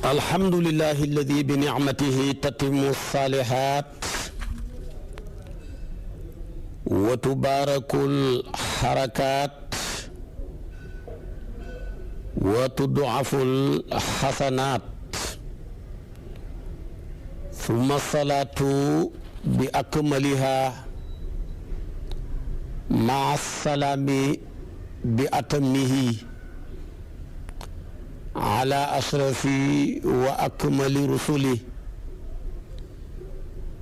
الحمد لله الذي بنعمته تتم الصالحات وتبارك الحركات وتضعف الحسنات ثم الصلاة بأكملها مع السلام بأتمه على أشرف وأكمل رسله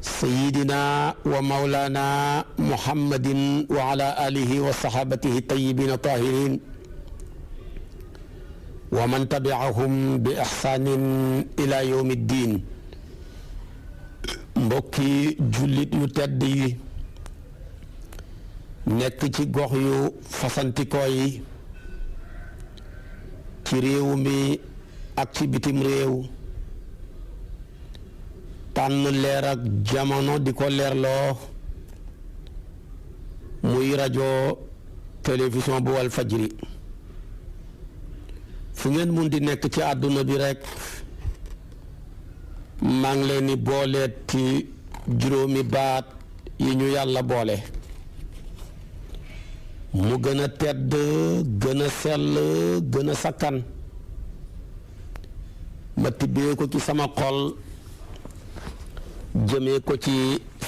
سيدنا ومولانا محمد وعلى آله وصحابته الطيبين الطاهرين ومن تبعهم بإحسان إلى يوم الدين. mbokki jullit yu tedd yi nekk ci gox yu fasantikoo yi ci réew mi ak ci bitim réew tànn leer ak jamono di ko leerloo muy rajo télévision bu wal fajri fu ngeen mun di nekk ci àdduna bi rekk maa ngi leen di booleet ci juróomi baat yi ñu yàlla boole mu gën a tedd gën a sell gën a sakkan ma tibbee ko ci sama xol jëmee ko ci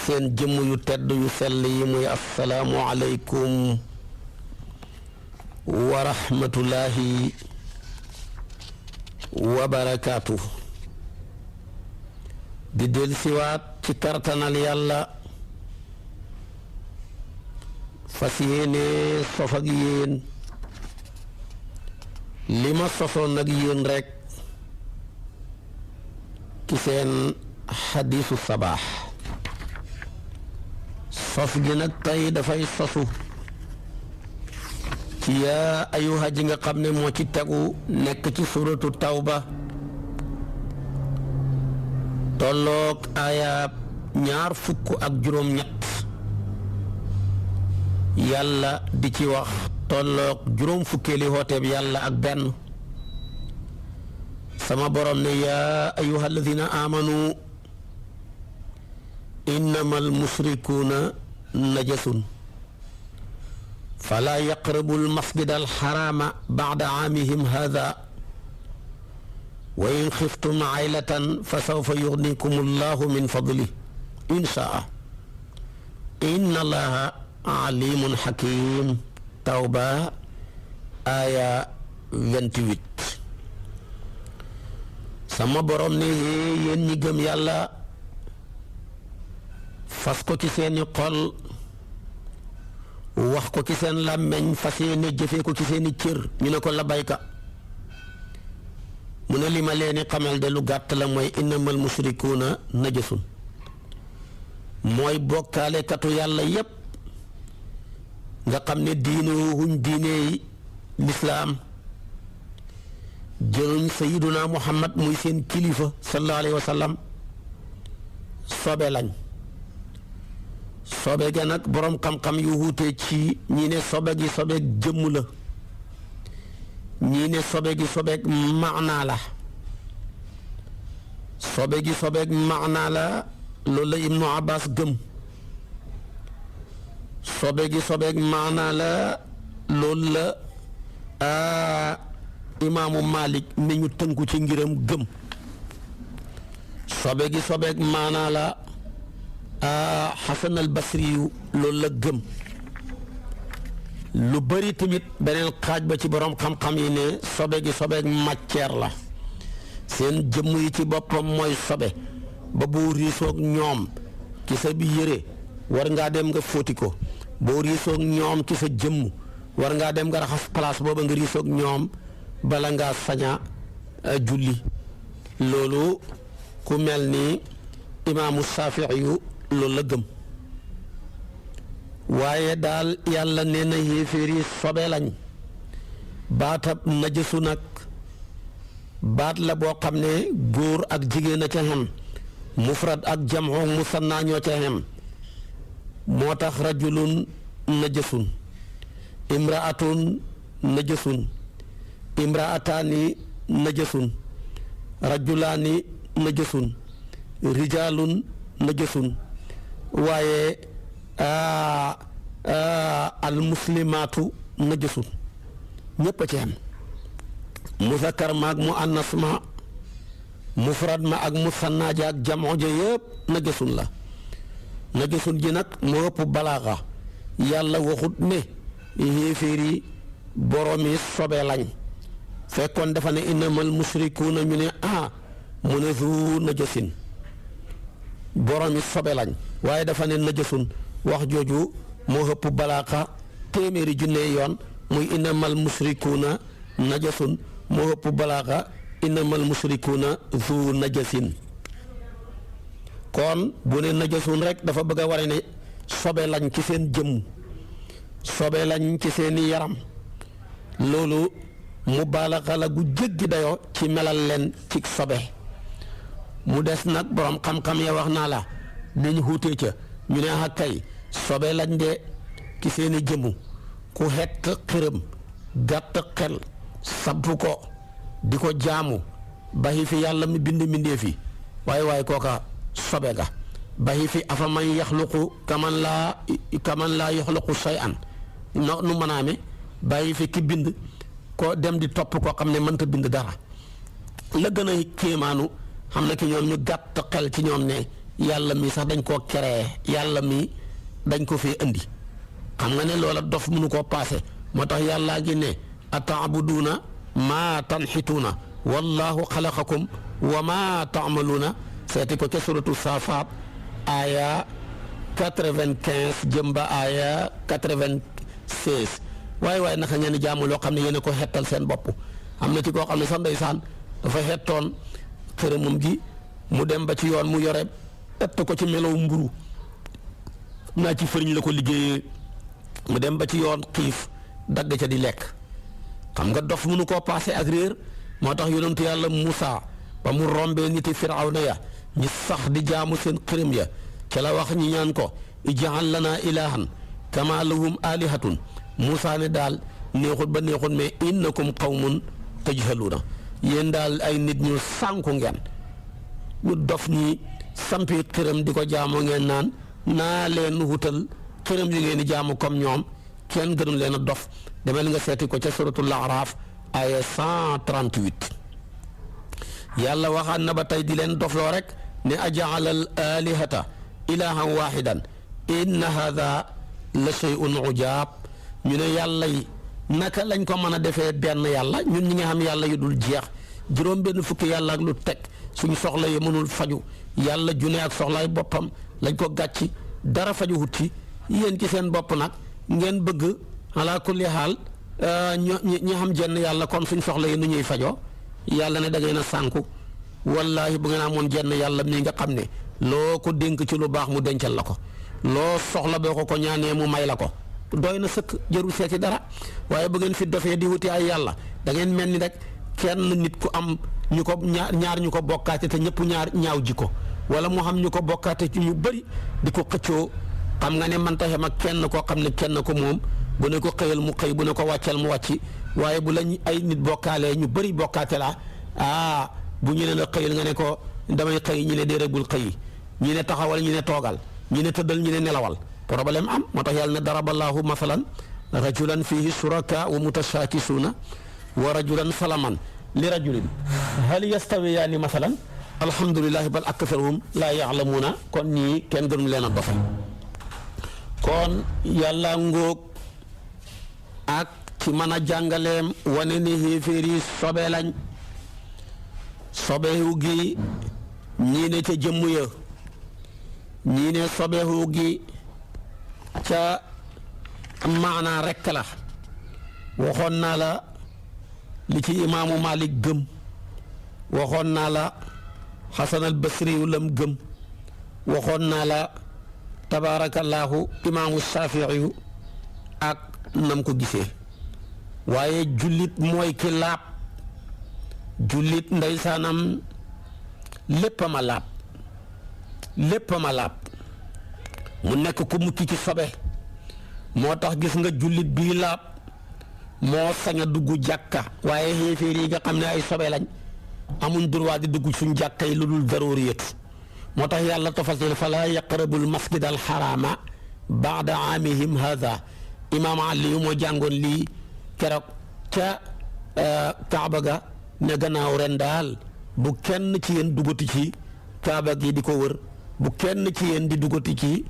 seen jëmm yu tedd yu sell yi muy assalaamu aleykum wa rahmatullahi wa barakaatu. di dellusiwaat ci kartanal yàlla fas yéene sof ak yéen li ma sosoon ak yéen rekk ci seen xadiisu sabaax sos gi nag tey dafay sosu ci yaa ayuha ji nga xam ne moo ci tegu nekk ci suratu tawba tolloog aayaab 26 yàlla di ci wax tolloog juróom fukkeeli hooteeb yàlla ak benn sama borom ne yaa ayuha alladina amanu innama almusrikuuna najasun fala yaqrabu almasjida alxarama bacda aamihim hada wa in xiftum aylatan fa sawfa yugnikum allahu min fadlih inshaa inna allaha alimun hakim. tawba aya 28. sama borom ne yéen ñi gëm yàlla fas ko ci seeni xol wax ko ci seen làmmeñ fas yéene jëfee ko ci seeni cër ñu ne ko labayka mu ne li ma leeni xamal de lu gàtt la mooy innamal musrikuuna najasun mooy bokkaale katu yàlla yépp nga xam ne diine wuñ diine lislaam jëluñ sayiduna muhammad muy seen kilifa sallallahu alayhi wa sallam sobe lañ sobe ga nag boroom xam-xam yu wuute ci ñii ne sobe gi sobeeg jëmm la ñii ne sobe gi sobeeg maanaa la sobe gi sobeeg maanaa la loolu la ibnu abbas gëm sobe gi sobeeg maanaa la loolu la imaamu malik mi ñu tënku ci ngiram gëm sobe gi sobeeg maanaa la xasan al basri yu loolu la gëm lu bari tamit beneen xaaj ba ci boroom xam-xam yi ne sobe gi sobeeg matière la seen jëmm yi ci boppam mooy sobe ba boo riisoog ñoom ci sa bi yére war ngaa dem nga fóoti ko boo riisoog ñoom ci sa jëmm war ngaa dem nga raxas place booba nga riisoog ñoom bala ngaa saña julli loolu ku mel ni imaamu Saafi'i yu loolu la gëm waaye daal yàlla nee na yéeféer yi sobe lañ baatab najasu nag baat la boo xam ne góor ak jigéen a ca xem mufrad ak jam'u musanna ñoo ca xem moo tax rajulun najasun imraatun najasun imraataani najasun rajulaani najasun rijaalun najasun waaye al muslimaatu najasun ñëpp a ci am muzakkar ma ak mu annas ma mufrad ma ak musanna ja ak jamoo ja yëpp najasun la najasun ji nag moo ëpp balaaxa yàlla waxut ne yéeféer yi boroomi sobe lañ fekkoon dafa ne innamal musrikuuna ñu ne mu ne zu najasin boroomi sobe lañ waaye dafa ne najasun wax jooju moo ëpp balaaxa téeméeri junne yoon muy innamal musrikuuna najasun moo ëpp balaaxa innamal musrikuuna zu najasin kon bu ne najasun rek dafa bëgg a ware ne sobe lañ ci seen jëmm sobe lañ ci seeni yaram loolu mu baalaxa la gu jéggi dayoo ci melal leen ci sobe mu des nag borom xam-xam ya wax naa la niñ xuutee ca ñu ne ak kay sobe lañ de ci seeni jëmm ku xett xërëm gàtt xel sabbu ko di ko jaamu baxi fi yàlla mi bind mbindéef yi waaye kooka sobe ga baxi fi afa man yaxluqu kaman laa yaxluqu shay'an no nu mën a amee bàyyi fi ki bind ko dem di topp koo xam ne mënta bind dara la gën a kéemaanu xam na ki ñoom ñu gàtt xel ci ñoom ne yàlla mi sax dañ koo créé yàlla mi dañ ko fee indi xam nga ne loola dof mënu koo paase moo tax yàllaa ngi ne ataabuduuna maa tanxituuna wallahu xalaqakum wa maa taamaluuna seeti ko ca suratu saafaat aaya 95 jëm ba aaya 96 waaye naka ngeen jaamu loo xam ne yéen a ko xettal seen bopp am na ci koo xam ne sax ndeysaan dafa xettoon xërëmam gi mu dem ba ci yoon mu yore ett ko ci melow mburu naa ci fëriñ la ko liggéeyee mu dem ba ci yoon xiif dagg ca di lekk xam nga dof mënu koo paase ak réer moo tax yonentu yàlla Muusaa ba mu rombee niti Firawna ya ñi sax di jaamu seen xërëm ya ca la wax ñi ñaan ko ij'al lanaa ilaahan kamaa lahum aalihatun Muusaa ne daal neexut ba neexut mais innakum qawmun tajhaluuna yéen daal ay nit ñu sànku ngeen ñu dof ñi sampi xërëm di ko jaamu ngeen naan naa leen wutal xërëm yu ngeen di jaamu comme ñoom kenn gënul leen a dof demel nga seeti ko ca suratul Araaf aya 138 yàlla waxaat na ba tey di leen dofloo rek ne ajaala al alihata ilahan wahidan inna hada la shay'un ujaab ñu ne yàlla yi naka lañ ko mën a defee benn yàlla ñun ñi nga xam yàlla yu dul jeex juróom benn fukki yàlla ak lu teg suñu soxla yi mënul faju yàlla junne ak soxlaay boppam lañ ko gàcci dara faju wut ci yéen ci seen bopp nag ngeen bëgg ala kulli xaal ñi xam jenn yàlla kon suñ soxla yi nu ñuy fajoo yàlla ne da ngeen a sànku wallaahi bu ngeen amoon jenn yàlla mii nga xam ne loo ko dénk ci lu baax mu dencal la ko loo soxla boo ko ñaanee mu may la ko doy na sëkk jëru seeti dara waaye bu ngeen fi dofee di wuti ay yàlla da ngeen mel ni rek kenn nit ku am ñu ko ñaar ñu ko bokkaate te ñëpp ñaaw ji ko wala mu xam ñu ko bokkaate ci ñu bëri di ko xëccoo xam nga ne man taxe mag kenn koo xam ne kenn ko moom bu ne ko xëyal mu xëy bu ne ko wàccal mu wàcci waaye bu la ay nit bokkaalee ñu bëri bokkaate la bu ñu ne la xëyal nga ne ko damay xëy ñu ne déedéet bul xëy ñu ne taxawal ñu ne toogal ñu ne tëddal ñu ne nelawal problème am moo tax yàlla ne daraballaahu masalan rajulan fihi suraka wa mutashaakisuuna wa rajulan salaman li rajulin hal yastawiyaani masalan alhamdulillahi bal aktharuhum laa yaalamuuna kon ñii kenn gënu leen a dofe kon yàlla ngóog ak ci mën a jàngaleem wane ni xéeféer yi sobe lañ sobewu gi ñii ne ca jëmm ya ñii ne sobewu gi ca maanaa rekk la waxoon naa la li ci imaamu Malik gëm waxoon naa la Xasan al Basri yu lam gëm waxoon naa la tabaarakallaahu imaamu Shaafi'i yu ak nam ko gisee waaye jullit mooy ki laab jullit ndeysaanam lépp a ma laab lépp a ma laab mu nekk ku mucc ci sobe moo tax gis nga jullit bii laab moo sañ a dugg jàkka waaye xéeféer yi nga xam ne ay sobe lañ amuñ droit di dugg suñ jàkka yi lu dul daruriyatu moo tax yàlla tofal ne falaa yaqrabul masjid al xaraama baada aamihim hada imaam Ali moo jàngoon lii keroog ca Kaaba ga ne gannaaw ren daal bu kenn ci yéen duggati ci Kaaba gi di ko wër bu kenn ci yéen di duggati ci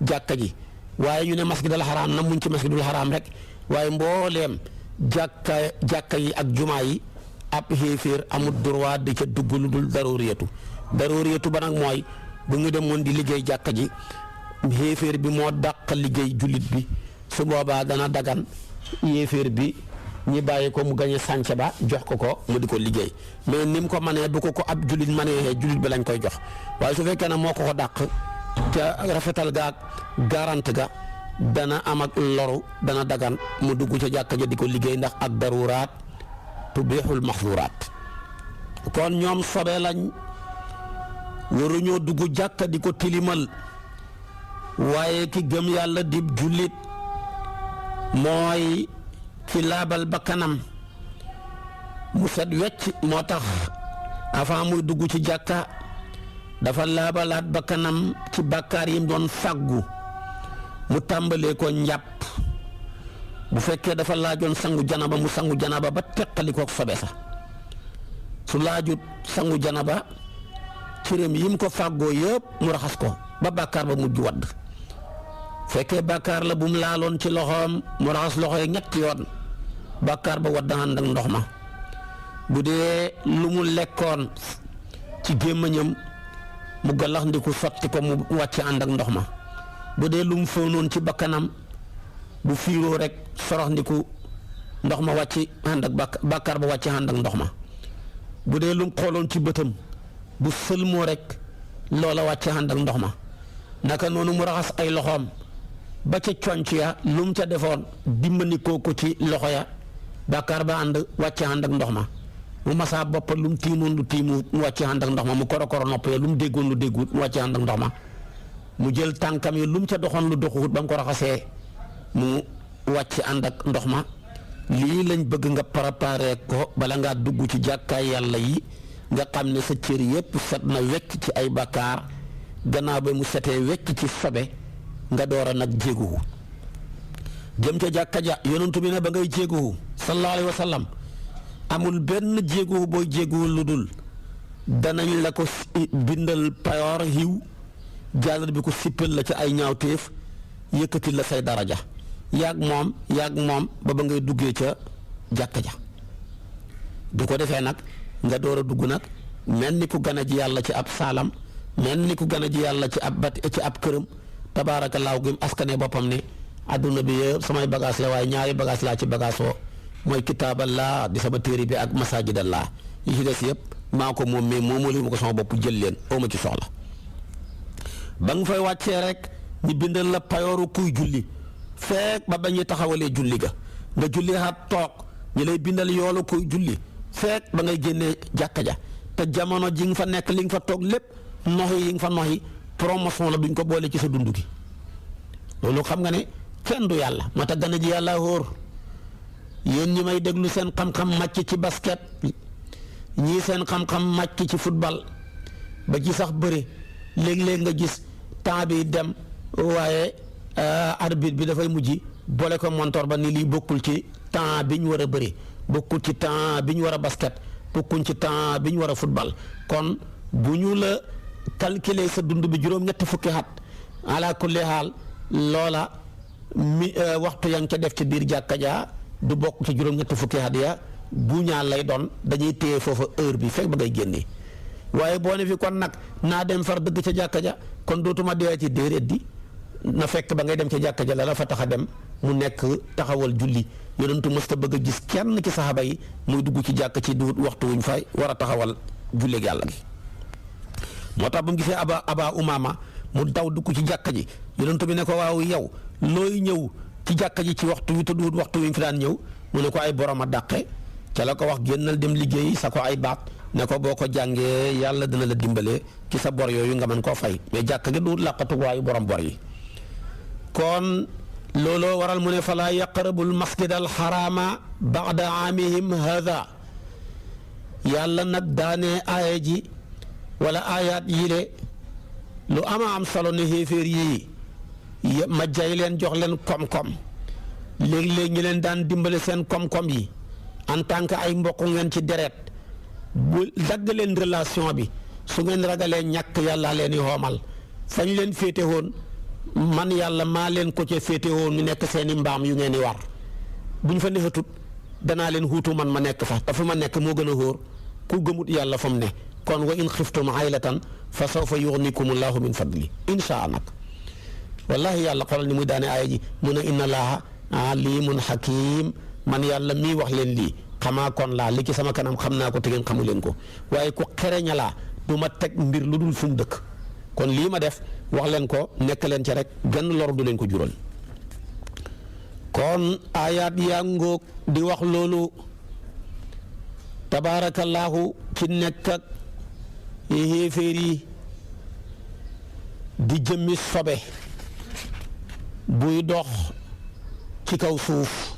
jàkka ji waaye ñu ne masjidal xaraam na muñ ci masjidul xaraam rek waaye mbooleem jàkka yi ak jumaa yi ab xéeféer amul droit di ca dugg lu dul daruriyatu ba nag mooy bu ñu demoon di liggéey jàkka ji xéeféer bi moo dàq liggéey jullit bi su boobaa dana dagan yéeféer bi ñi bàyyi ko mu gañe sànce ba jox ko mu di ko liggéey mais ni mu ko manee bu ko ab jullit manee jullit bi lañ koy jox waaye su fekkee ne moo ko dàq ca rafetal ga ak garante ga dana am ak loru dana dagan mu dugg ca jàkka ja di ko liggéey ndax ak daruraat tubixul maxduraat kon ñoom sobe lañ waruñoo dugg jàkka di ko tilimal waaye ki gëm yàlla di jullit mooy ci laabal bakkanam mu set wecc moo tax avant muy dugg ci jàkka dafa laabalaat bakkanam ci bàkkaar yi mu doon fàggu mu tàmbalee ko njàpp bu fekkee dafa laajoon sangu janaba mu sangu janaba ba teqali ko sobe sax su laajut sangu janaba cëram yi mu ko fàggoo yëpp mu raxas ko ba bàkkaar ba mujj wadd fekkee bàkkaar la bu mu laaloon ci loxoom mu raxas loxo yi ñetti yoon bàkkaar ba wadd ànd ak ndox ma bu dee lu mu lekkoon ci gémmiñam mu galax ndiku sotti ko mu wàcc ànd ak ndox ma bu dee lu mu fóonoon ci bakkanam bu fiiroo rek sorox ndiku ndox ma wàcc ànd ak bàkkaar ba wàcc ànd ak ndox ma bu dee lu mu xooloon ci bëtam bu sëlmoo rek loola wàcc ànd ak ndox ma naka noonu mu raxas ay loxoom ba ca conc ya lu mu ca defoon dimbandikoo ko ci loxo ya bàkkaar ba ànd wàcc ànd ak ndox ma mu masaa boppa lu mu tiimoon lu tiimu mu wàcc ànd ak ndox ma mu korokoro nopp ya lu mu déggoon lu déggut mu wàcc ànd ak ndox ma mu jël tànkam yi lu mu ca doxoon lu doxuwut ba mu ko raxasee mu wàcc ànd ak ndox ma lii lañ bëgg nga préparé ko bala ngaa dugg ci jàkkaay yàlla yi nga xam ne sa cër yépp set na wecc ci ay bàkkaar gannaaw ba mu setee wecc ci sobe nga door a nag jéeguwu jëm ca jàkka ja yonentu bi ne ba ngay jéeguwu sallallahu alayhi wa sallam amul benn jéeguwu booy jéeguwu lu dul danañ la ko bindal payoor xiw jàllar bi ko sippal la ci ay ñaawteef yëkkati la say daraja yaag moom ba ngay duggee ca jàkka ja du ko defee nag nga door a dugg nag mel ni ku gën a ji yàlla ci ab saalam mel ni ku gën a ji yàlla ci ab këram tabaarakallaahu gi askane boppam ne adduna bi yëpp samay bagage la waaye ñaari bagage laa ci bagage woo mooy kitaaballah di sama téere bi ak masajidallah yi ci des yëpp maa ko moom mais moomu li ma ko sama bopp jël leen oo ma ci soxla ba nga fay wàccee rek ñu bindal la payooru kuy julli feek ba ñuy taxawalee julli ga nga julli xaat toog ñu lay bindal yoolu kuy julli feek ba ngay génnee jàkka ja te jamono ji nga fa nekk li nga fa toog lépp noxi yi nga fa noxi promotion la duñ ko boole ci sa dund gi loolu xam nga ne kenn du yàlla moo tax gën ji yàlla hóor yéen ñi may déglu seen xam-xam màcc ci basket ñii seen xam-xam màcc ci football ba ci sax bëri léeg-léeg nga gis temps bi dem waaye arbitre bi dafay mujj boole ko montor ba ni lii bokkul ci temps bi ñu war a bëri bokkul ci temps bi ñu war a basket bokkul ci temps bi ñu war a football kon bu ñu la calculer sa dund bi juróom-ñetti fukki at ala kulli haal loola waxtu ya nga ca def ci biir jàkka ja du bokk ci juróom-ñetti fukki at ya bu ñaar lay doon dañuy téye foofa heure bi fekk ba ngay génnee waaye boo ne fi kon nag naa dem far dëgg ca jàkka ja kon dootuma dee ci déedéet di na fekk ba ngay dem ca jàkka ja la fa tax a dem mu nekk taxawal julli yonentu mësta bëgg a gis kenn ci saxaaba yi muy dugg ci jàkk ci du waxtu wuñ fay war a taxawal julleeg yàlla gi moo tax ba mu gisee aba umaama mu daw dugg ci jàkka ji yonentu bi ne ko waaw yow looy ñëw ci jàkka ji ci waxtu wi te du waxtu wi fi daan ñëw mu ne ko ay borom a dàqe ca la ko wax génnal dem liggéey sa ko ay baat ne ko boo ko jàngee yàlla dina la dimbale ci sa bor yooyu nga mën koo fay mais jàkka gi du làqatu waayu borom bor yi kon looloo waral mu ne falaa yaqrabul masjid al xaraama ba'da aamihim hada yàlla nag daanee aaya ji wala aayaat yile lu ama am solo ne xéeféer yii ma jay leen jox leen koom-koom léegi-léegi ñu leen daan dimbale seen koom-koom yi en tant que ay mbokk ngeen ci deret bu dagg leen relation bi su ngeen ragalee ñàkk yàlla leen di xoomal fañ leen féete woon man yàlla maa leen ko ca féete woon ñu nekk seeni mbaam yu ngeen di war bu ñu fa neexatut danaa leen xuutu man ma nekk fa dafa ma nekk moo gën a xóor ku gëmut yàlla fa mu ne kon wa in xiftum aylatan fa sawfa yuxnikum allahu min fadli insha nag wallahi yàlla xoolal ni muy daane aaya ji mu ne inna allaha alimun hakim man yàlla mii wax leen lii xamaa kon laa li ci sama kanam xam naa ko te ngeen xamu leen ko waaye ku xereña laa du ma teg mbir lu dul fu mu dëkk kon lii ma def wax leen ko nekk leen ci rek genn lor du leen ko jural kon aayaat yaa ngóog di wax loolu tabaarakallaahu ci nekk ak xéeféer yi di jëmmi sobe buy dox ci kaw suuf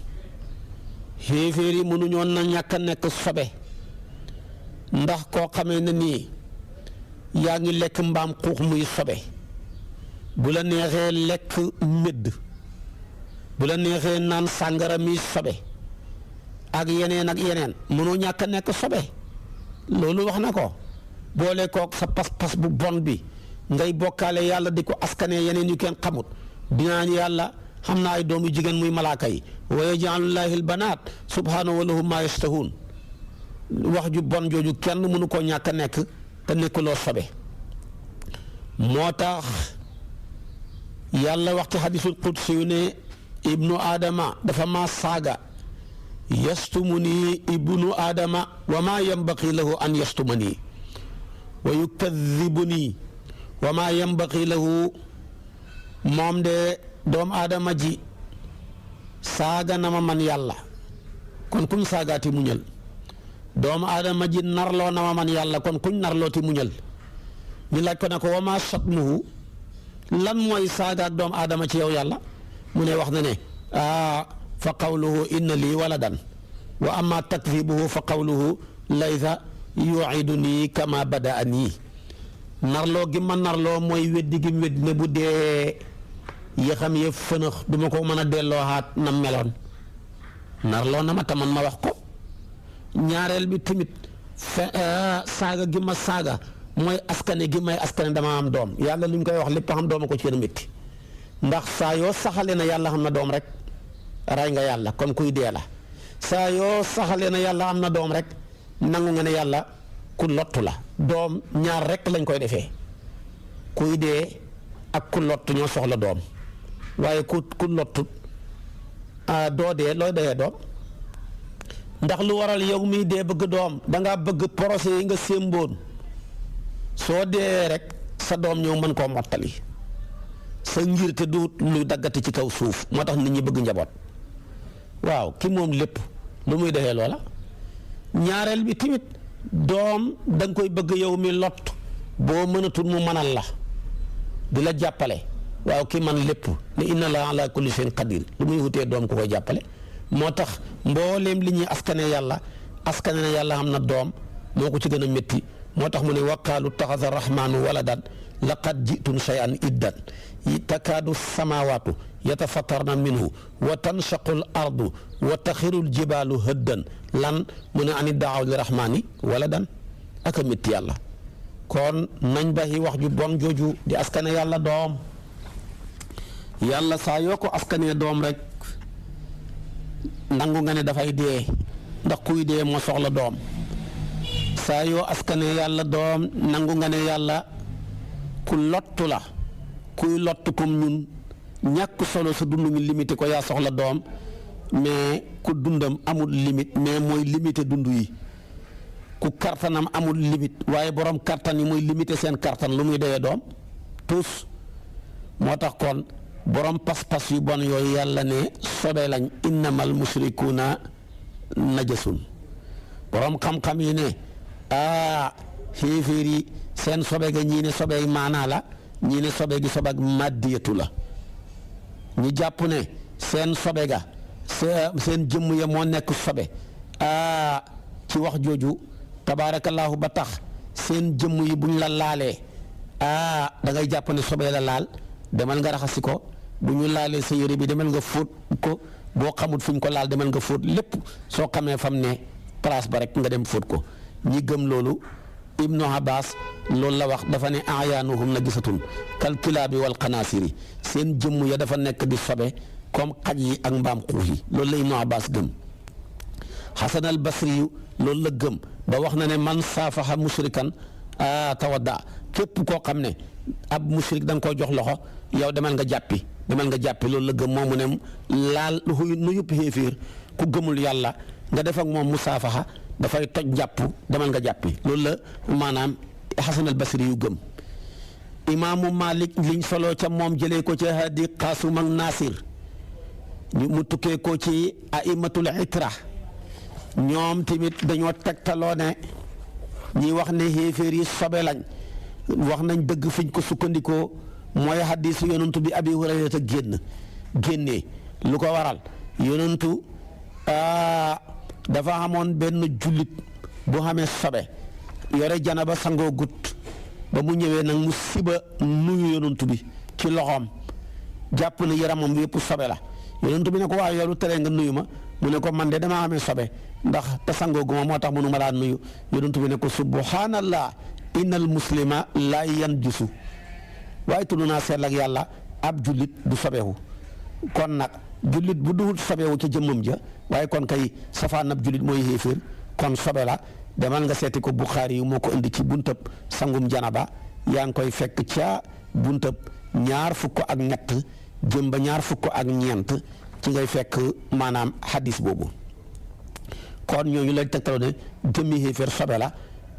xéeféer yi mënuñoon na ñàkk a nekk sobe ndax koo xamee ne nii yaa ngi lekk mbaam xuux muy sobe bu la neexee lekk médd bu la neexee naan sàngara muy sobe ak yeneen mënoo ñàkk a nekk sobe loolu wax na ko boole kook sa pas-pas bu bon bi ngay bokkaale yàlla di ko askanee yeneen yu kenn xamut dinaa yàlla xam na ay doom yu jigéen muy malaaka yi wa yaj'alu llaahi l-banaat subhaanahu wa lahum maa yashtahuun wax ju bon jooju kenn mënu koo ñàkk a nekk te nekkuloo sobe moo tax yàlla wax ci hadiisul qudsi yu ne ibnu aadama dafa maa saaga yastumuni ibnu aadama wa maa yambaqi lahu an yastumani wa yukadibuni wa maa yambaqi lahu moom de doomu aadama ji saaga na ma man yàlla kon kuñ saagaati muñal doomu aadama ji narloo na ma man yàlla kon kuñ narlooti muñal ñu laaj ko ne ko wa maa satmuhu lan mooy saaga ak doomu aadama ci yow yàlla mu ne wax na ne fa qawluhu inna lii waladan wa amma takdibuhu fa qawluhu laysa yuiduni kama badaani narloo gi ma narloo mooy weddi gi weddi ne bu dee yéexam yëpp fënax du ma ko mën a delloo xaat na meloon narloo na ma taman ma wax ko ñaareel bi tamit saaga gi ma saaga mooy askane gi may askane dama am doom yàlla lu ñu koy wax lépp xam dooma ko ci yéen a métti ndax saa yoo saxalee na yàlla xam na doom rek ray nga yàlla kon kuy dee la saa yoo saxalee na yàlla am na doom rek nangu nga ne yàlla ku lottu la doom ñaar rek lañ koy defee kuy dee ak ku lottu ñoo soxla doom waaye ku lottu doo dee looy dee doom ndax lu waral yow miy dee bëgg doom dangaa bëgg procès yi nga sémboon soo dee rek sa doom ñëw mën koo mottali sa ngir te du lu daggati ci kaw suuf moo tax nit ñi bëgg njaboot waaw ki moom lépp lu muy defee loola ñaareel bi tamit doom da nga koy bëgg yow mi lot boo mënatul mu mënal la di la jàppale waaw ki man lépp ne inna la ala kulli shay'in qadir lu muy wutee doom ku koy jàppale moo tax mbooleem li ñuy askane yàlla askane na yàlla am na doom moo ko ci gën a métti moo tax mu ne waqaalu taxasa rahmaanu waladan laqad jitum shay'an iddan takaadu samaawaatu yatafattarna minhu wa tanshaqu l ardu wa taxiru l jibaalu hëddan lan mu ne ani daaw li rahmaani waladan ak a métti yàlla kon nañ baxi wax ju bon jooju di askane yàlla doom yàlla saa yoo ko askanee doom rek nangu nga ne dafay dee ndax kuy dee moo soxla doom saa yoo askanee yàlla doom nangu nga ne yàlla ku lottu la kuy lottu comme ñun ñàkk solo sa dund ñu limité ko yaa soxla doom mais ku dundam amul limite mais mooy limité dund yi ku kartanam amul limite waaye borom kartan yi mooy limité seen kartan lu muy dewee doom tous moo tax kon borom pas-pas yu bon yooyu yàlla ne sobe lañ innamal musrikuuna najasun borom xam-xam yi ne xéeféer yi seen sobe ga ñii ne sobe maanaa la ñii ne sobe gi sobe maddiyatu la ñu jàpp ne seen sobe ga seen jëmm ya moo nekk sobe ci wax jooju tabaarakallaahu ba tax seen jëmm yi buñ la laalee da ngay jàpp ne sobee la laal demal nga raxasi ko. bu ñu laalee sa yére bi demal nga fóot ko boo xamut fu ñu ko laal demal nga fóot lépp soo xamee fam ne place ba rek nga dem fóot ko ñi gëm loolu Ibnu Abbas loolu la wax dafa ne ayaanuhum najisatun kal kilaabi wal xanaasiri seen jëmm ya dafa nekk di sobe comme xaj yi ak mbaam xuux yi loolu la Ibnu Abbas gëm. Xasan al Basri yu loolu la gëm ba wax na ne man saafaxa mushrikan tawadda képp koo xam ne ab mushrik da nga koo jox loxo yow demal nga jàppi loolu la gëm moomu ne laal nu yëpp xéeféer ku gëmul yàlla nga def ak moom musaafaxa dafay toj jàpp demal nga jàppi loolu la maanaam Xasan al Basri yu gëm. imaamu Malik liñ soloo ca moom jëlee ko ca Hadi Qasum ak Nasir mu tukkee ko ci aimatul itra ñoom tamit dañoo tegtaloo ne ñi wax ne xéeféer yi sobe lañ wax nañ dëgg fiñ ko sukkandikoo mooy hadiisu yonantu bi Abi Hurayrata génnee lu ko waral yonantu dafa amoon benn jullit bu xamee sobe yore janaba sangoo gut ba mu ñëwee nag mu siba nuyu yonantu bi ci loxoom jàpp na yaramam yëpp sobe la yonantu bi ne ko waaw yow lu tere nga nuyu ma mu ne ko man de damaa amee sobe ndax te sangoo gu ma moo tax mënu ma laa nuyu yonantu bi ne ko subhanallah innal muslima laa yanjusu waaye tudd naa seetlu ak yàlla ab jullit du sobeewu kon nag jullit bu duhul sobeewu ca jëmmam ja waaye kon kay safaan ab jullit mooy xéeféer kon sobe la demal nga seeti ko Buxaari yu moo ko indi ci buntab sangum janaba yaa ngi koy fekk ca buntab 23 jëm ba 24 ci ngay fekk maanaam hadis boobu kon ñooñu lañ tegtaloo ne jëmmi xéeféer sobe la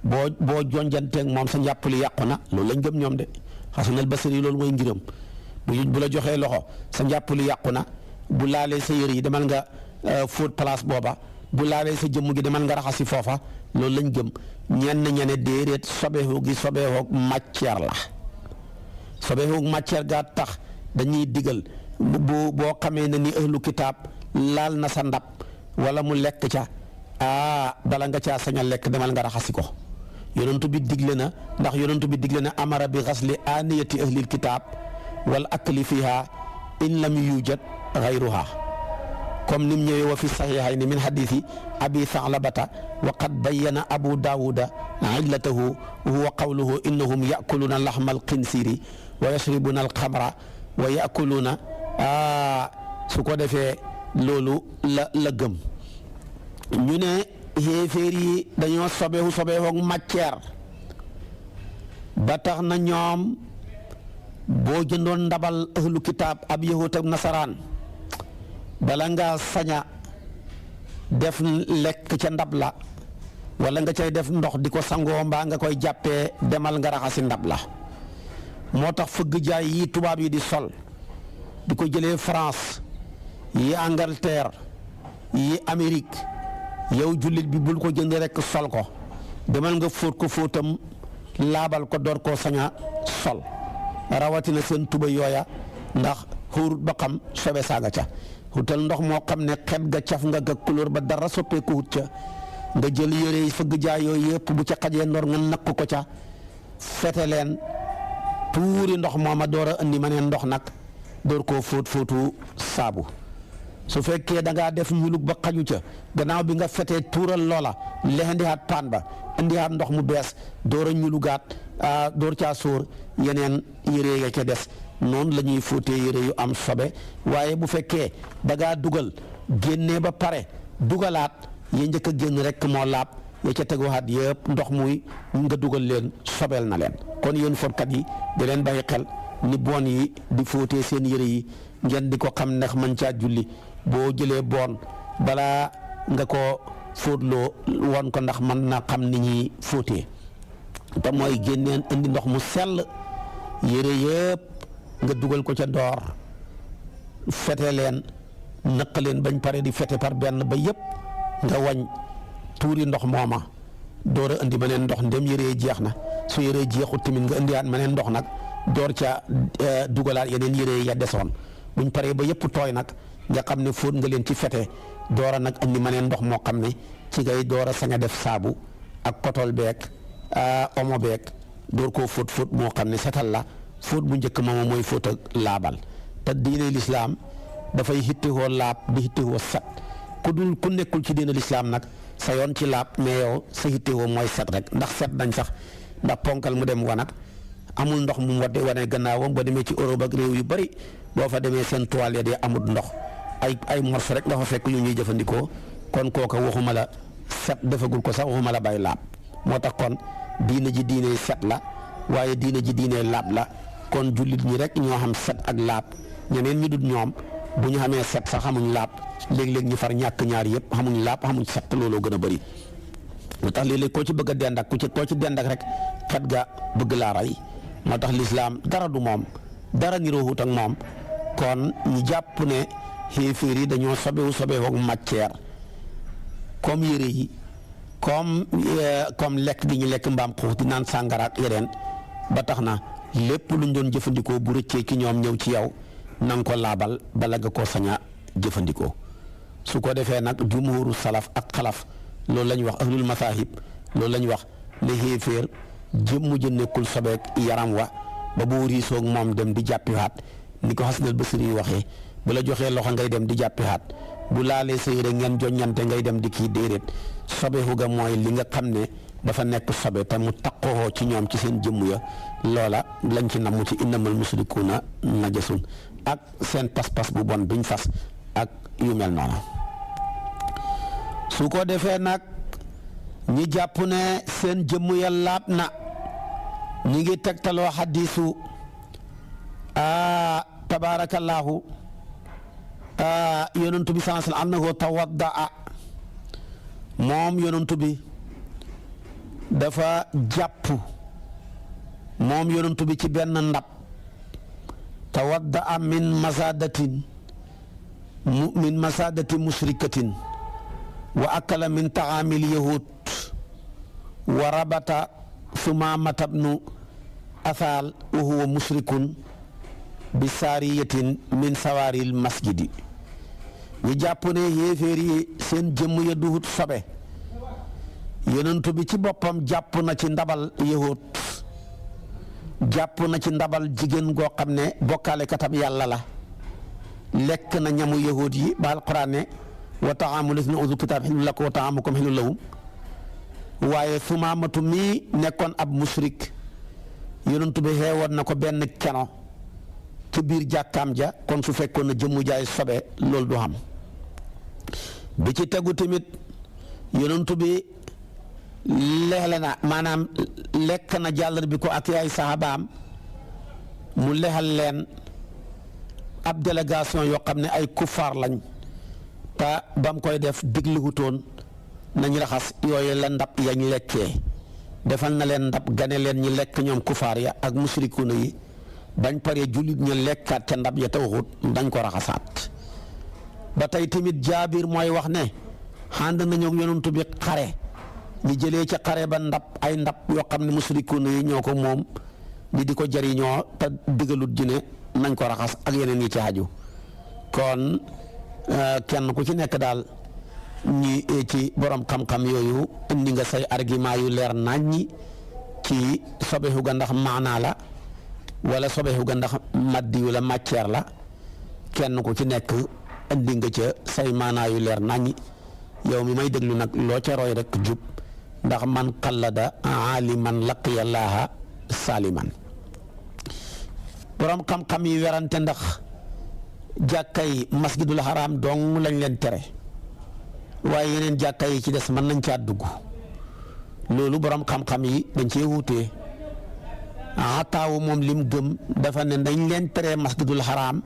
boo jonjanteeg moom sa njàpp li yàqu na loolu lañ gëm ñoom de Xasan al Basri loolu mooy ngiram bu la joxee loxo sa njàpp li yàqu na bu laalee sa yëre yi demal nga fóot place booba bu laalee sa jëmm gi demal nga raxasi foofa loolu lañ gëm ñene déedéet sobeeku gi sobeeku matière la sobeeku matière gaa tax dañuy digal boo xamee ne ni ahlu kitaab laal na sa ndab wala mu lekk ca bala nga caa sañ a lekk demal nga raxasi ko yonentu bi digle na ndax yonentu bi digle na amara bi xasli aaniyati ahlil kitaab wal akli fiha in lam yujad gayruha comme nim ñëwee wa fi saxiixayni min xadiisi abi Sa'labata wa qad bayyana abu daawuda illatahu huwa qawluhu innahum yakuluuna laxma alxinsiri wa yashribuuna alxamra wa yakuluuna su ko defee loolu la gëm ñu ne xéeféer yi dañoo sobeewu matière ba tax na ñoom boo jëndoon ndabal ahlu kitaab ab yahut ak nasaraan bala nga saña def lekk ca ndab la wala nga cay def ndox di ko sangoo mbaa nga koy jàppee demal nga raxasi ndab la moo tax fëgg jaay yi tubaab yi di sol di ko jëlee France yi Angleterre yi Amérique yow jullit bi bul ko jënd rekk sol ko demal nga fóot ko fóotam laabal ko door koo saña sol rawatina seen tuba yooya ndax xuur ba xam sobe saaga ca xutal ndox moo xam ne xet ga caf nga ga couleur ba dara soppeeku wut ca nga jël yére yi fëgg jaay yooyu yëpp bu ca xajee ndoor nga nakk ko ca fete leen tuuri ndox mooma door a indi ma neen ndox nag door koo fóotu saabu su fekkee da ngaa def ñulug ba xaju ca gannaaw bi nga fetee tuural loola lexandihaat paan ba indihaat ndox mu bees door a ñulugaat door caa sóor yeneen yére ya ca des noonu la ñuy fóotee yére yu am sobe waaye bu fekkee da ngaa dugal génnee ba pare dugalaat ya njëkk a génn rek moo laab ya ca teguwaat yëpp ndox muy nga dugal leen sobeel na leen kon yéen fóotkat yi di leen bàyyi xel ni boon yi di fóotee seen yére yi ngeen di ko xam ndax mën caa julli boo jëlee boon balaa nga ko fóotloo woon ko ndax mën na xam ni ñuy fóotee te mooy génneen indi ndox mu sell yére yëpp nga dugal ko ca door fete leen nëq leen bañ pare di fete par benn ba yëpp nga wañ tuuri ndox mooma door a indi meneen ndox ndem yére jeex na su yére jeexut tamit nga indiwaat meneen ndox nag door ca dugalaat yeneen yére ya desoon buñ paree ba yëpp tooy nag nga xam ne fóot nga leen ci fete door a nag indi meneen ndox moo xam ne ci ngay door a sañ a def saabu ak kotol beeg omo beeg door koo fóot moo xam ne setal la fóot bu njëkk moom mooy fóot ak laabal te diine lislaam dafay hittewoo laab di hittewoo set ku nekkul ci diine lislaam nag sa yoon ci laab mais yow sa hittewoo mooy set rek ndax set nañ sax ndax ponkal mu dem wanag amul ndox mu wane gannaawam boo demee ci Europe ak réew yu bari boo fa demee seen toilette yi amul ndox ay morso rek nga fa fekk yu ñuy jëfandikoo kon kooka waxuma la set defagul ko sax waxuma la bay laab moo tax kon diine ji diine set la waaye diine ji diine laab la kon jullit ñi rek ñoo xam set ak laab ñeneen ñi dut ñoom bu ñu xamee set sax xamuñ laab léeg-léeg ñu far ñàkk ñaar yëpp xamuñ laab xamuñ set looloo gën a bëri moo tax léeg-léeg koo ci bëgg a dend ak koo ci dend ak rek xet ga bëgg laa rey moo tax lislaam dara du moom dara niroowut ak moom kon ñu jàpp ne xéeféer yi dañoo sobewu ak matière comme yére yi comme lekk gi ñu lekk mbaam xuux di naan sàngara ak yeneen ba tax na lépp luñ doon jëfandikoo bu rëccee ci ñoom ñëw ci yow na nga ko laabal bala nga koo sañ a jëfandikoo su ko defee nag jumhuru salaf ak xalaf loolu la ñu wax ahlul masahib loolu la ñu wax ne xéeféer jëmm ji nekkul sobeek yaram wa ba boo riisoog moom dem di jàppiwaat ni ko Hasanal Basri yi waxee bu la joxee loxo ngay dem di jàppiwaat bu laalee sa yére ngeen joññante ngay dem di kii déedéet sobeeku ga mooy li nga xam ne dafa nekk sobe te mu taqoo ci ñoom ci seen jëmm ya loola lañ ci namu ci innamal musrikuuna najasun ak seen pas-pas bu bon biñ fas ak yu mel noonu su ko defee nag ñi jàpp ne seen jëmm ya laab na ñi ngi tegtaloo xaddiisu tabaarakallaahu yonantu bi sallallahu alayhi wa sallam annahu tawaddaa moom yonantu bi dafa jàpp moom yonantu bi ci benn ndab tawaddaa min masadati musrikatin wa akala min taamil yahud wa rabata sumaamata bnu athal wa huwa musrikun bi saariyatin min sawaaril masjidi ñu jàpp ne yéeféer yi seen jëmm ya duhut sobe yonentu bi ci boppam jàpp na ci ndabal yahud jàpp na ci ndabal jigéen goo xam ne bokkaale katam yàlla la lekk na ñamu yahud yi ba alquran ne wa taamu lazina utul kitaab xillun lakum wa taamukum xillun lahum waaye sumaamatu mii nekkoon ab musrik yonentu bi xeewoon na ko benn keno ci biir jàkkaam ja kon su fekkoon na jëmmu jaay sobe loolu du xam bi ci tegu tamit yonentu bi leexle na maanaam lekk na jàllar bi ko ak yaay sahabaam mu lexal leen ab délégation yoo xam ne ay kuffaar lañ te ba mu koy def digluwutoon nañ raxas yooyu la ndab yañ lekkee defal na leen ndab gane leen ñi lekk ñoom kuffaar ya ak musrikuuna yi bañ paree jullit ña lekkaat ca ndab ya te waxut dañ ko raxasaat ba tey tamit jaabir mooy wax ne ànd nañu ak yonantu bi xare ñu jëlee ca xare ba ndab ay ndab yoo xam ne musrikuuna yi ñoo ko moom ñi di ko jariñoo te digalut ji ne nañ ko raxas ak yeneen yi ci aju kon kenn ku ci nekk daal ñi ci borom xam-xam yooyu indi nga say argument yu leer naññi ci sobeexu ga ndax maanaa la wala sobeexu ga ndax maddi wala matière la kenn ku ci nekk indi nga ca say maanaa yu leer naññi yow mi may déglu nag loo ca roy rek jub ndax man qallada aaliman laqiya llaaha saaliman borom xam-xam yi werante ndax jàkkay masjidul haram dong lañ leen tere waaye yeneen jàkka yi ci des mën nañ caa dugg loolu borom xam-xam yi dañ cee wuutee taawu moom lim gëm dafa ne dañ leen tere masjidul haram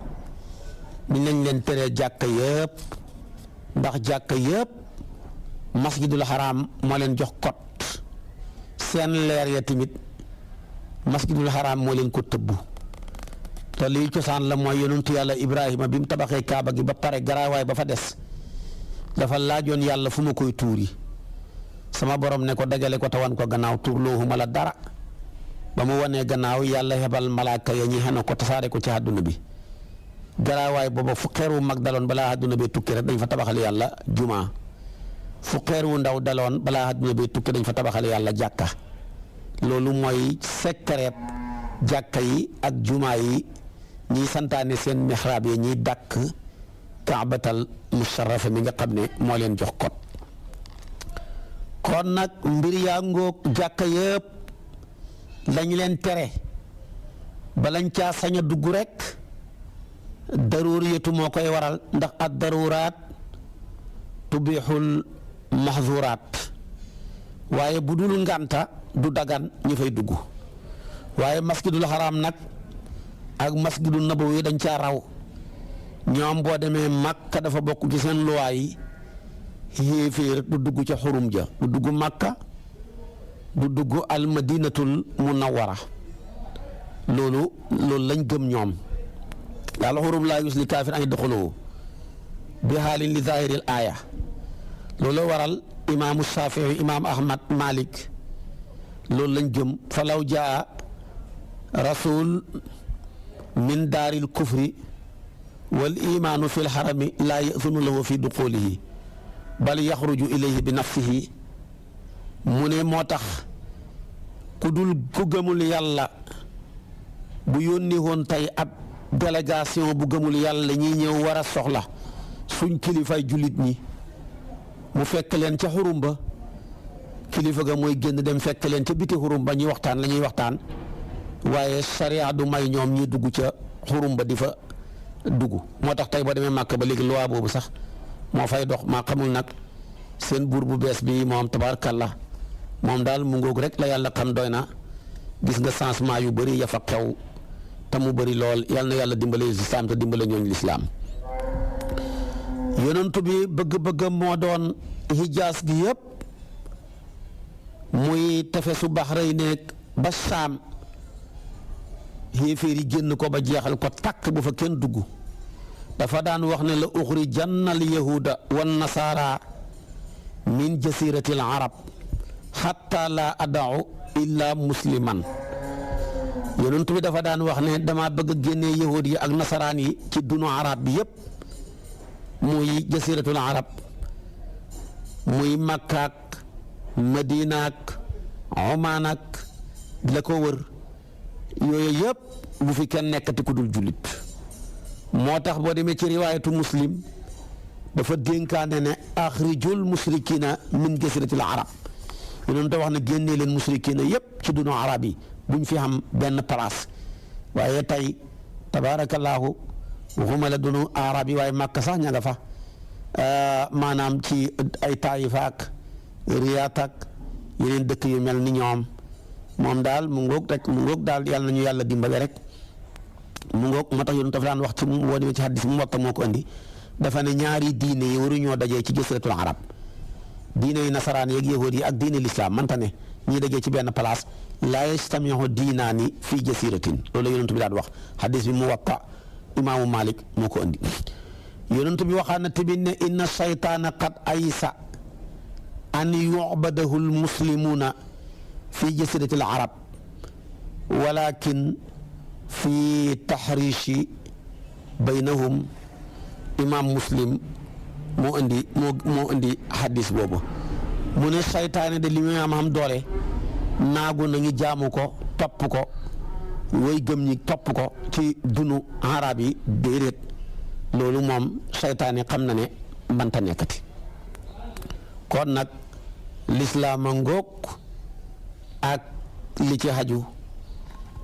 ni lañ leen tere jàkka yëpp ndax jàkka yëpp masjidul haram moo leen jox kot seen leer ya tamit masjidul haram moo leen ko tëbbu te lii cosaan la mooy yonentu yàlla Ibrahima bi mu tabaxee Kaaba gi ba pare garaawaay ba fa des dafa laajoon yàlla fu ma koy tuuri sama borom ne ko dajale ko tawan ko gannaaw tuurloohuma la dara ba mu wanee gannaaw yàlla hebal malaaka ya ñi xena ko tasaare ko ci àdduna bi garaawaay booba fu xeeru mag daloon balaa àdduna bi tukki rek dañ fa tabaxal yàlla jumaa fu xeer wu ndaw daloon balaa àdduna bi tukki dañ fa tabaxal yàlla jàkka loolu mooy secret jàkka yi ak jumaa yi ñiy santaane seen mihraab yi ñiy dàkk kaabatal musharrafa mi nga xam ne moo leen jox kot kon nag mbir yaa ngóog jàkka yëpp lañ leen tere balañ caa sañ a dugg rek daruriyatu moo koy waral ndax ad daruraat tubixul mahzuraat waaye bu dul ngànta du dagan ñu fay dugg waaye masjidul haram nag ak masjidul nabawi dañ caa raw ñoom boo demee Makka dafa bokk ci seen luwaay yi xéeféer du dugg ca xurum ja du dugg Makka du dugg al madinatul munawwara loolu lañ gëm ñoom daal xurum laa yus li kaafir an yadxuluhu bi xaalin li zahiril aaya loolu waral imaamu Shafii imaam Ahmad Malik loolu lañ gëm falaw jaa rasul min daaril kufri wal imaanu fil xarami laa yasunu lahu fi duxulihi bal yaxruju ilayhi bi nafsihi mu ne moo tax ku gëmul yàlla bu yónni woon tey ab délégation bu gëmul yàlla ñuy ñëw war a soxla suñ kilifay jullit ñi mu fekk leen ca xurum ba kilifa ga mooy génn dem fekk leen ca biti xurum ba ñuy waxtaan la ñuy waxtaan waaye sariya du may ñoom ñi dugg ca xurum ba di fa dugg moo tax tey boo demee Màkka ba léegi loi boobu sax moo fay dox maa xamul nag seen buur bu bees bi moom tabaarkalla moom daal mu ngoog rek la yàlla xam doy na gis nga changement yu bëri ya fa xew te mu bëri lool yal na yàlla dimbale lislaam te dimbale ñooñu lislaam yonent bi bëgg-bëggam moo doon hijaas gi yëpp muy tefesu Bahrayn nekk ba Saam xéeféer yi génn ko ba jeexal ko takk bu fa kenn dugg dafa daan wax ne la uxrijanna al yahuda wan nasaara min jasirati al arab xatta la adau illa musliman yonent bi dafa daan wax ne dama bëgg a génnee yahud yi ak nasaraan yi ci dunu arab bi yépp muy jasiratul arab muy makkaak madinaak omaanak la ko wër yooyu yëpp bu fi kenn nekkati ku dul jullit moo tax boo demee ci riwaayatu muslim dafa dénkaane ne axrijul musrikina min jasiratil arab yonent wax ne génnee leen musrikina yëpp ci dunu arab yi buñ fi xam benn place waaye tey tabaarakallaahu waxuma la dunu arab yi waaye màkk sax ña nga fa maanaam ci ay Taayifa ak Riyaat ak yeneen dëkk yu mel ni ñoom moom daal mu ngoog rek mu ngoog daal yàlla nañu yàlla dimbale rek mu ngoog moo tax yonent dafa daan wax ci boo demee ci xaddis mu Muwatta moo ko andi dafa ne ñaari diine yi waruñoo dajee ci jasiratul arab diine yi nasaraan yeeg yahuud yi ak diine lislaam manta ne ñii dajee ci benn place laa yastamiu diinaani fii jasiratin loolu la yonent bi daan wax xaddis bi Muwatta imaamu Malik moo ko andi yonent bi waxaan na tamit ne inna shaytaana qad aysa an yubadahu almuslimuuna fi jasiratil arab walakin fi taxriishi baynahum imaam muslim moo indi xaddis boobu mu ne saytaane de li muy am doole naagu nañu jaamu ko topp ko way gëm ñi topp ko ci dunu arab yi déedéet loolu moom saytaane xam na ne banta nekkati kon nag lislaama ngoog ak li ci xaju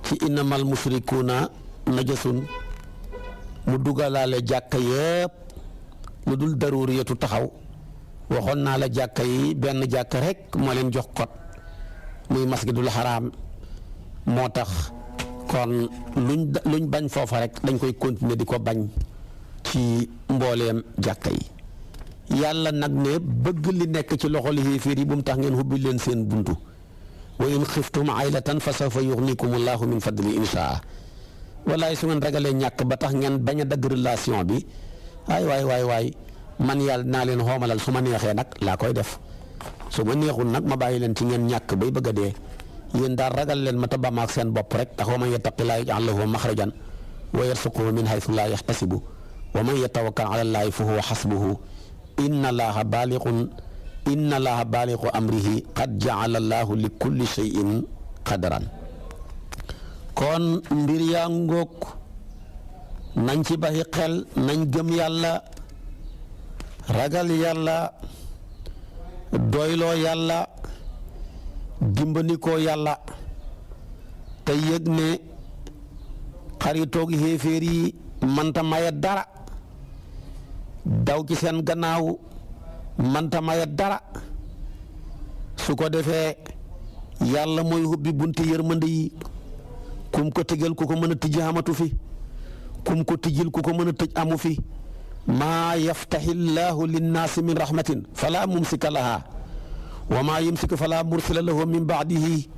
ci innamal musrikuuna najasun mu dugalaale jàkka yëpp lu dul daruriyatu taxaw waxoon naa la jàkka yi benn jàkka rek moo leen jox kot muy masjidul haram moo tax kon luñ bañ foofa rek dañ koy continuer di ko bañ ci mbooleem jàkka yi yàlla nag ne bëgg li nekk ci loxol yéeféer yi bu mu tax ngeen hubbi leen seen buntu wa in xiftum aylatan fa sawfa yuxnikum allahu min fadli inshaa wallaay su ngeen ragalee ñàkk ba tax ngeen bañ a dagg relation bi waay man yàlla naa leen xoomalal su ma neexee nag laa koy def su ma neexul nag ma bàyyi leen ci ngeen ñàkk bay bëgg a dee yéen daal ragal leen ma tabam ak seen bopp rek ndax wa man yattaqillaaha yaj'al lahu maxrajan wa yarzuqhu min haysu laa yaxtasibu wa man yatawakkal ala llaahi fa huwa xasbuhu inna allaaha baaliqun inna allaha baaligu amrihi qad jaala allahu li kulli shay'in qadaran. kon mbir yaa ngóog nañ ci baxi xel, nañ gëm yàlla, ragal yàlla, doyloo yàlla, dimbandikoo yàlla, te yëg ne xaritoog xéeféer yi manta maye dara, daw ci seen gannaaw manta maye dara. su ko defee yàlla mooy hubbi bunti yërmande yi, kum ko tëjal ku ko mën a tijji amatu fi, kum ko tijjil ku ko mën a tëj amu fi. maa yaftaxi llaahu linnaasi min rahmatin fala mumsika laha wa maa yumsik fala mursila lahu min baadihi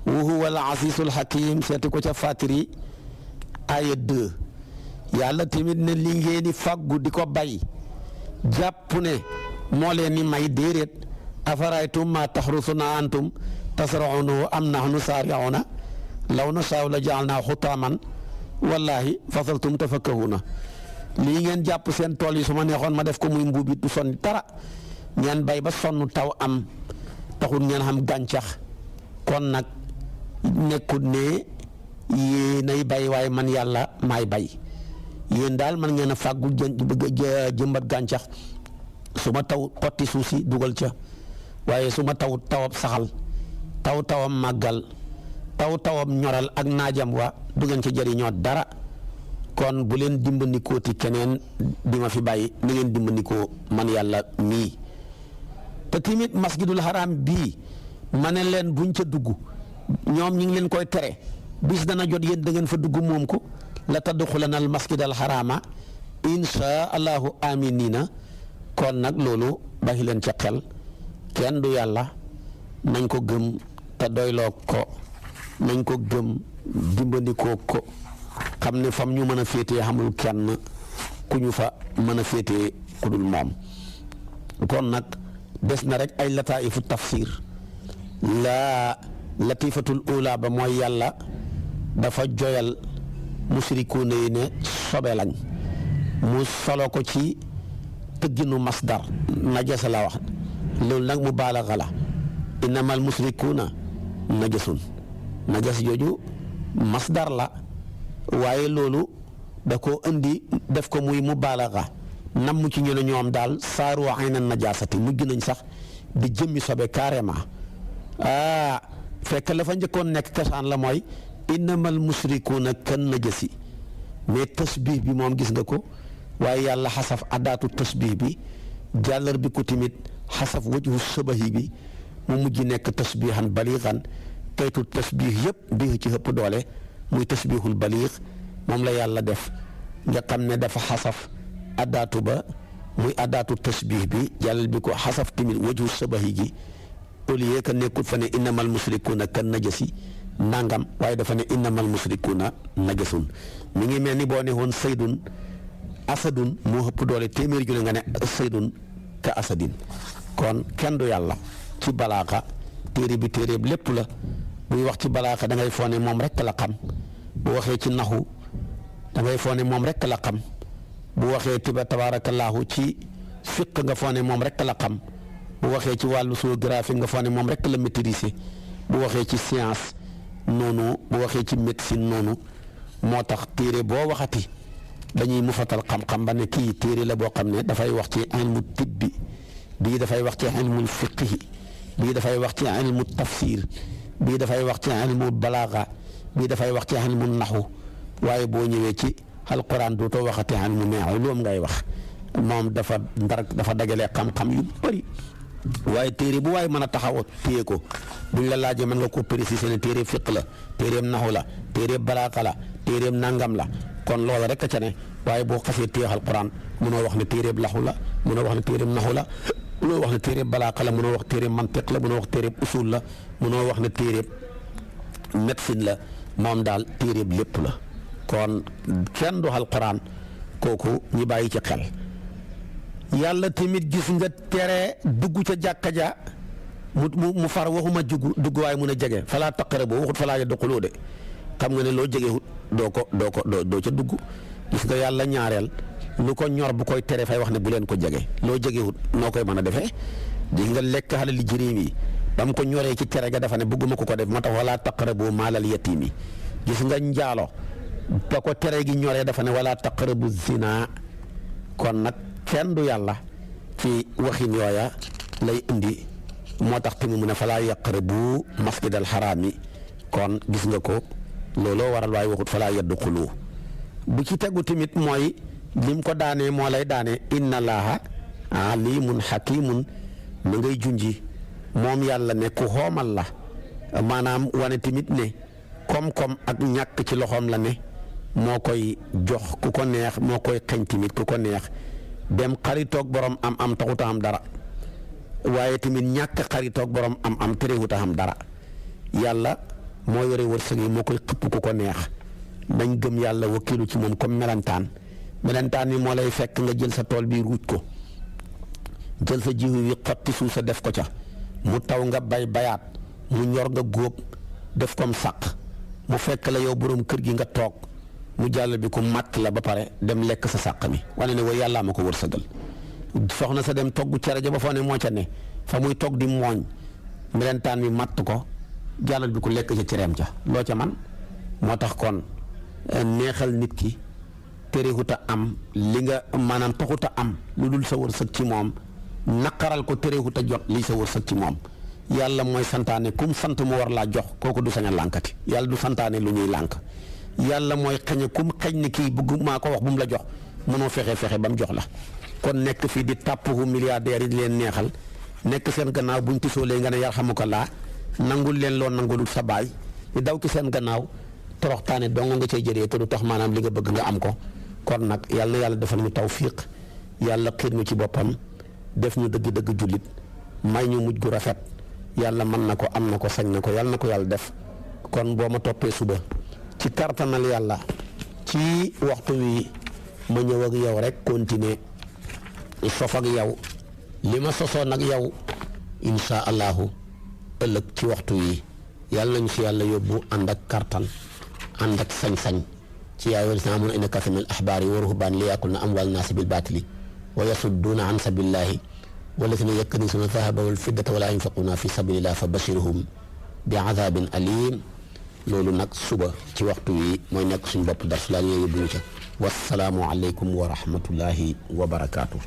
wa huwa al azizul hakim. seeti ko ca Faatiri aya 2. yàlla tamit ne li ngeen di fàggu di ko bay jàpp ne moo leen ni may déedéet. afaraytum ma taxrusuna antum tasraunahu am nahnu saariuna law nashaau la jaalnaa xutaaman wallahi fasaltum tafakkahuna. lii ngeen jàpp seen tool yi su ma neexoon ma def ko muy mbuubit du sonni dara, ngeen bay ba sonn taw am taxul ngeen xam gàncax. kon nag nekkut ne yéenay bay waaye man yàlla maay bay. yéen daal man ngeen a fàggu jëmbat gàncax, su ma taw xotti suuf si dugal ca, waaye su ma taw tawab saxal, tawam màggal, tawam ñoral ak naajam wa du ngeen ca jëriñoo dara. kon bu leen dimbandikooti keneen di ma fi bàyyi, ni ngeen dimbandikoo man yàlla mii. te tamit masjidul haram bii ma ne leen buñ ca dugg, ñoom ñi ngi leen koy tere, bis dana jot yéen da ngeen fa dugg moom ko. la tadxulana al masjidal harama insha allahu aminina. kon nag loolu baxi leen ca xel, kenn du yàlla, nañ ko gëm te doyloo ko, nañ ko gëm dimbandikoo ko, xam ne fam ñu mën a féetee xamul kenn ku ñu fa mën a féetee ku dul moom. kon nag des na rek ay lataifu tafsir. la latifatul ula ba mooy yàlla dafa joyal musrikuuna yi ne sobe lañ, mu solo ko ci tëgginu masdar najasa la wax. loolu nag mu baalaxa la, innamal musrikuuna najasun. najas jooju masdar la, waaye loolu da koo indi def ko muy mu baalaxa nam mu ci ñu ne ñoom daal saaru ayna najaasati, mujj nañ sax di jëmmi sobe carrément. fekk la fa njëkkoon nekk kasaan la mooy innamal musrikuuna kan najasi, mais tasbih bi moom gis nga ko, waaye yàlla xasaf addaatu tasbih bi, jàllar bi ko timit xasaf wajhu sabahi bi, mu mujj nekk tasbihan baliixan. kaytu tasbih yëpp bii ci ëpp doole muy tasbihul baliix, moom la yàlla def nga xam ne dafa xasaf addaatu ba muy addaatu tasbih bi, jàllal bi ko xasaf timit wajhu sabahi gi, au lieu que nekkul fa ne innamal musrikuuna kan najasi nangam, waaye dafa ne innamal musrikuuna najasun. mi ngi mel ni boo ne woon saydun asadun moo ëpp doole téeméeri junne nga ne saydun ka asadin. kon kenn du yàlla ci balaaxa. téere bi téere lépp la, buy wax ci balaaxa da ngay foone moom rek la xam. bu waxee ci naxu da ngay foone moom rek la xam. bu waxee tabaarakallaahu ci fiq nga foone moom rek la xam. bu waxee ci wàllu géographie nga foone moom rek la maîtriser. bu waxee ci science noonu, bu waxee ci médecine noonu. moo tax téere boo waxati dañuy mu fatal xam-xam ba ne kii téere la boo xam ne dafay wax ci ilmu tibbi, bii dafay wax ci ilmul fiqhi, bii dafay wax ci ilmu tafsir, bii dafay wax ci ilmu balaaga, bii dafay wax ci ilmu naxu. waaye boo ñëwee ci alquran dootoo waxati ilmu ulum ngay wax. moom dafa dajale xam-xam yu bëri. waaye téere bu waaye mën a taxaw téye ko buñ la laajee mën nga ko préciser ne téere fiq la, téereem naxu la, téereem balaaxa la, téereem nangam la. kon loola rek a ca ne, waaye boo xasee téye alquran mënoo wax ne téereem laxu la, mënoo wax ne téereem naxu la, mënoo wax ne téereem balaaxa la, mënoo wax téereem mantiq la, mënoo wax téereem usul la, mënoo wax ne téereem médecine la. moom daal téereem lépp la. kon kenn du alquran kooku ñi bàyyi ci xel. yàlla tamit gis nga tere dugg ca jàkka ja mu far waxuma dugg waaye mun a jege falaa taqrabu waxut falaa yadxulu de, xam nga ne loo jegewut doo ca dugg. gis nga yàlla ñaareel lu ko ñor bu koy tere fay wax ne bu leen ko jege, loo jegewut noo koy mën a defee. di nga lekk xalali jirim yi ba mu ko ñoree ci cere ga dafa ne bëgguma ko def moo tax wala taqrabu maalal yatiimi gis nga njaalo ba ko tere gi ñoree dafa ne wala taqrabu zina kon nag kenn du yàlla ci waxin yooya lay indi moo tax te mu ne falaa yaqrabu masjidal xaraami kon gis nga ko looloo waral waaye waxut falaa yadxulu bu ci tegu tamit mooy lim ko daanee moo lay daane inna allaha alimun hakimun ma ngay junji moom yàlla ne ku xoomal la maanaam wane tamit ne koom-koom ak ñàkk ci loxoom la ne moo koy jox ku ko neex moo koy xeñ tamit ku ko neex dem xaritoog borom am taxuta am dara waaye tamit ñàkk xaritoog borom am terewuta am dara yàlla moo yore wërsëg yi moo koy xëpp ku ko neex nañ gëm yàlla wakkilu ci moom comme melentaan yi moo lay fekk nga jël sa tool bi ruuj ko jël sa jiwu wi xotti suuf sa def ko ca mu taw nga bayaat mu ñor nga góob def comme sàq mu fekk la yow borom kër gi nga toog mu jàll bi ko matt la ba pare dem lekk sa sàq mi wane ne wa yàllaa ma ko wërsëgal soxna sa dem togg cere ja ba foo ne moo ca ne fa muy togg di mooñ melentaan mi matt ko jàllal bi ko lekk ca cereem ca loo ca man moo tax kon neexal nit ki terewuta am li nga maanaam taxuta am lu dul sa wërsëg ci moom naqaral ko terewuta jot lii sa wërsëg ci moom yàlla mooy santaane kum sant mu war laa jox kooku du sañ a lànkati yàlla du santaane lu ñuy lànk yàlla mooy xañe kum xañ ne kii bëgg maa ko wax bu mu la jox mënoo fexe ba mu jox la kon nekk fii di tàppu milliardaires yi di leen neexal nekk seen gannaaw buñ tisoolee nga ne yarhamukallah nangul leen loo nangulul sa baay ñu daw ci seen gannaaw toroxtaane dong nga cay jëlee te du tax maanaam li nga bëgg nga am ko kon nag yàlla defal ñu tawfiq yàlla xiir ñu ci boppam def ñu dëgg-dëgg jullit may ñu mujj gu rafet yàlla mën na ko am na ko sañ na ko yàlla na ko yàlla def kon boo ma toppee suba ci kartanal yàlla ci waxtu wi ma ñëw ak yow rek continuer sof ak yow li ma sosoon ak yow insha allahu ëllëg ci waxtu wi yàlla nañu si yàlla yóbbu ànd ak kartan ànd ak sañ-sañ ci yaa ayyuhal laziina aamanuu inna kasiiran minal ahbaari wa ruhbaani la ya'kuluuna amwaalan naasi bil baatili wa yasudduuna an sabiilillaahi wallaziina yaknizuuna az-zahaba wal fiddata wa laa yunfiquuna fi sabiilillaahi fabashshirhum bi azaabin aliim loolu nag suba ci waxtu wi mooy nekk suñu bopp dars laa ñu yóbbu ñu ca wassalaamu aleykum wa rahmatullaahi wa barakaatu.